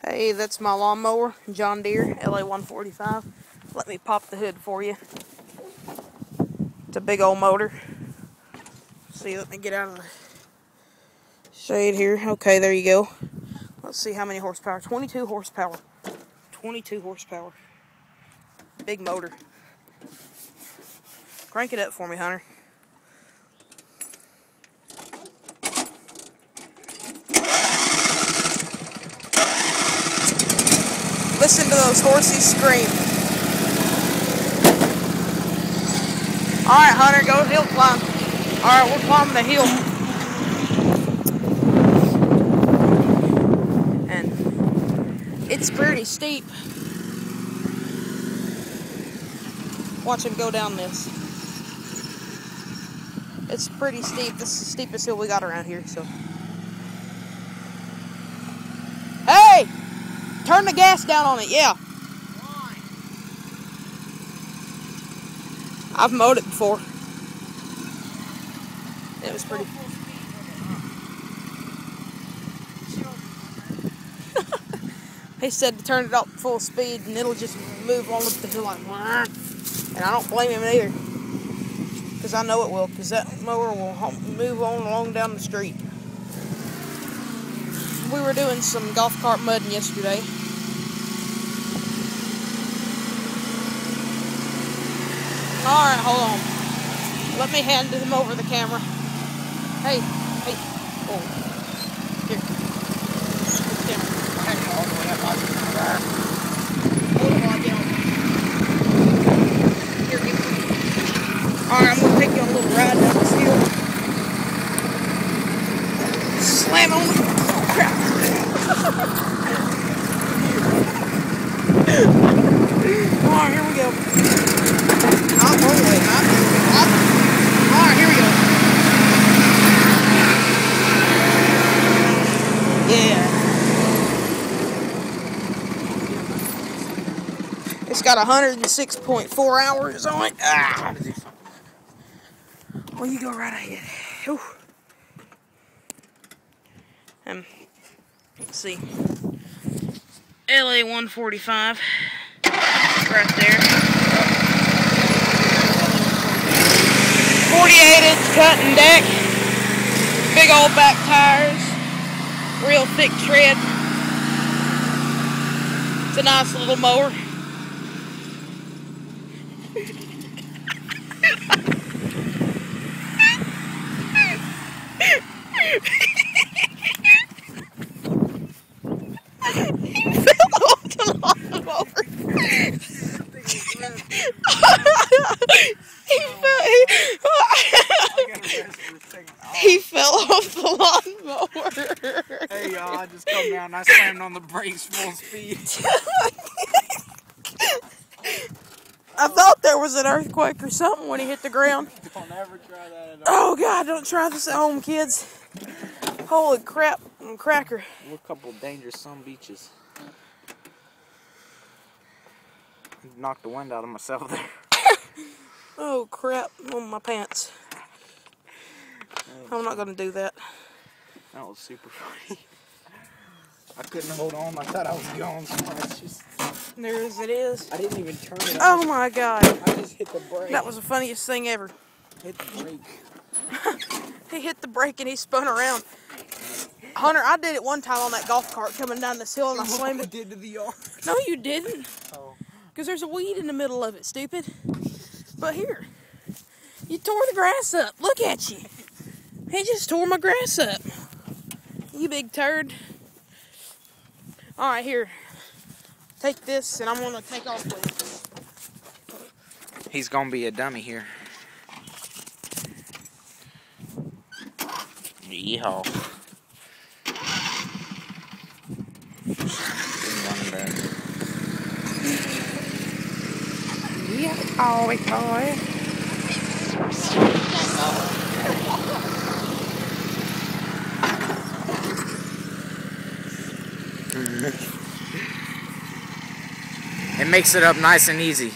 Hey, that's my lawnmower, John Deere, LA 145. Let me pop the hood for you. It's a big old motor. See, let me get out of the shade here. Okay, there you go. Let's see how many horsepower. 22 horsepower. 22 horsepower. Big motor. Crank it up for me, Hunter. Listen to those horses scream. Alright, Hunter, go hill climb. Alright, we're climbing the hill. And it's pretty steep. Watch him go down this. It's pretty steep. This is the steepest hill we got around here, so. Hey! Turn the gas down on it, yeah. Why? I've mowed it before. It was pretty. He said to turn it up full speed and it'll just move on up the hill like, and I don't blame him either. Because I know it will, because that mower will move on along down the street. We were doing some golf cart mudding yesterday. Alright, hold on. Let me hand him over the camera. Hey. Oh. Here. The camera. Hold on while I get on. Here, give me. Alright, I'm going to take you on a little ride down this hill. Slam on the... Oh, crap. Alright, here we go. I'll roll it. Alright, here we go. Yeah. It's got 106.4 hours on it. Ah. Well, you go right ahead. Whew. Let's see. LA 145. Right there. 48-inch cutting deck. Big old back tires. Real thick tread. It's a nice little mower. He fell off the lawnmower. He fell off the lawnmower. Hey y'all, I just come down and I slammed on the brakes full speed. I thought there was an earthquake or something when he hit the ground. Don't ever try that at all. Oh God, don't try this at home, kids. Holy crap, and cracker. We're a couple of dangerous some beaches. Knocked the wind out of myself there. Oh crap, on my pants. I'm not gonna do that. That was super funny. I couldn't hold on. I thought I was going, so it's just... There as it is. I didn't even turn it Oh on. my God. I just hit the brake. That was the funniest thing ever. Hit the brake. He hit the brake and he spun around. Hunter, I did it one time on that golf cart coming down this hill and I slammed it. Did to the yard. No, you didn't. Oh. Because there's a weed in the middle of it, stupid. But here, you tore the grass up. Look at you. He just tore my grass up. You big turd. All right, here. Take this, and I'm going to take off with it. He's going to be a dummy here. Yeehaw. Yeah, boy. It makes it up nice and easy.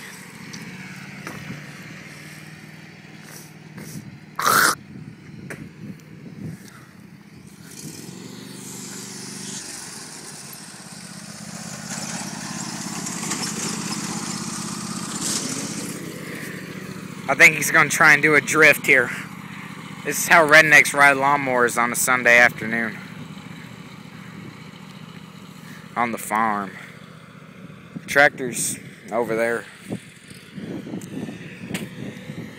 I think he's going to try and do a drift here. This is how rednecks ride lawnmowers on a Sunday afternoon. On the farm. Tractor's over there.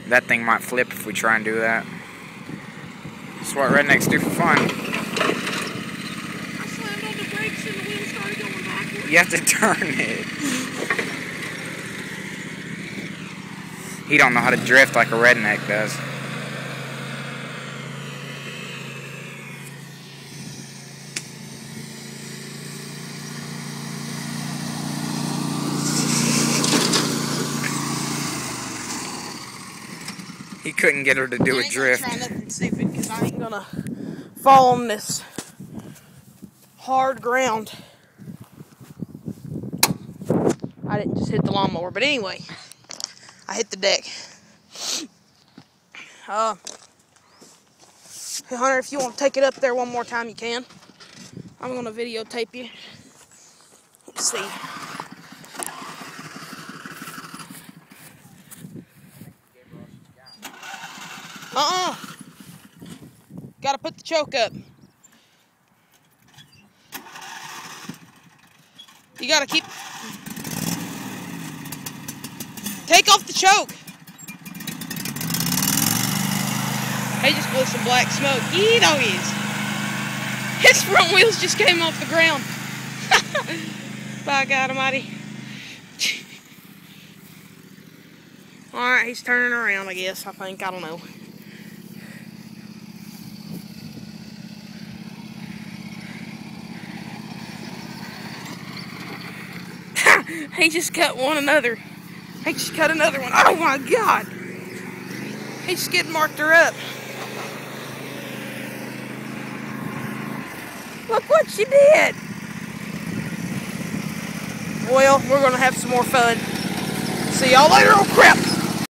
That thing might flip if we try and do that. That's what rednecks do for fun. I slammed on the brakes and the wheel started going backwards. You have to turn it. He don't know how to drift like a redneck does. He couldn't get her to do a drift. I ain't gonna try nothing stupid because I ain't gonna fall on this hard ground. I didn't just hit the lawnmower, but anyway, I hit the deck. Hey Hunter, if you want to take it up there one more time, you can. I'm gonna videotape you. Let's see. Gotta put the choke up. You gotta keep... Take off the choke. He just blew some black smoke. Yee doggies. His front wheels just came off the ground. By God Almighty. Alright, he's turning around, I guess. I think. I don't know. He just cut one another. He just cut another one. Oh my God. He skid marked her up. Look what she did. Well, we're going to have some more fun. See y'all later. Oh crap.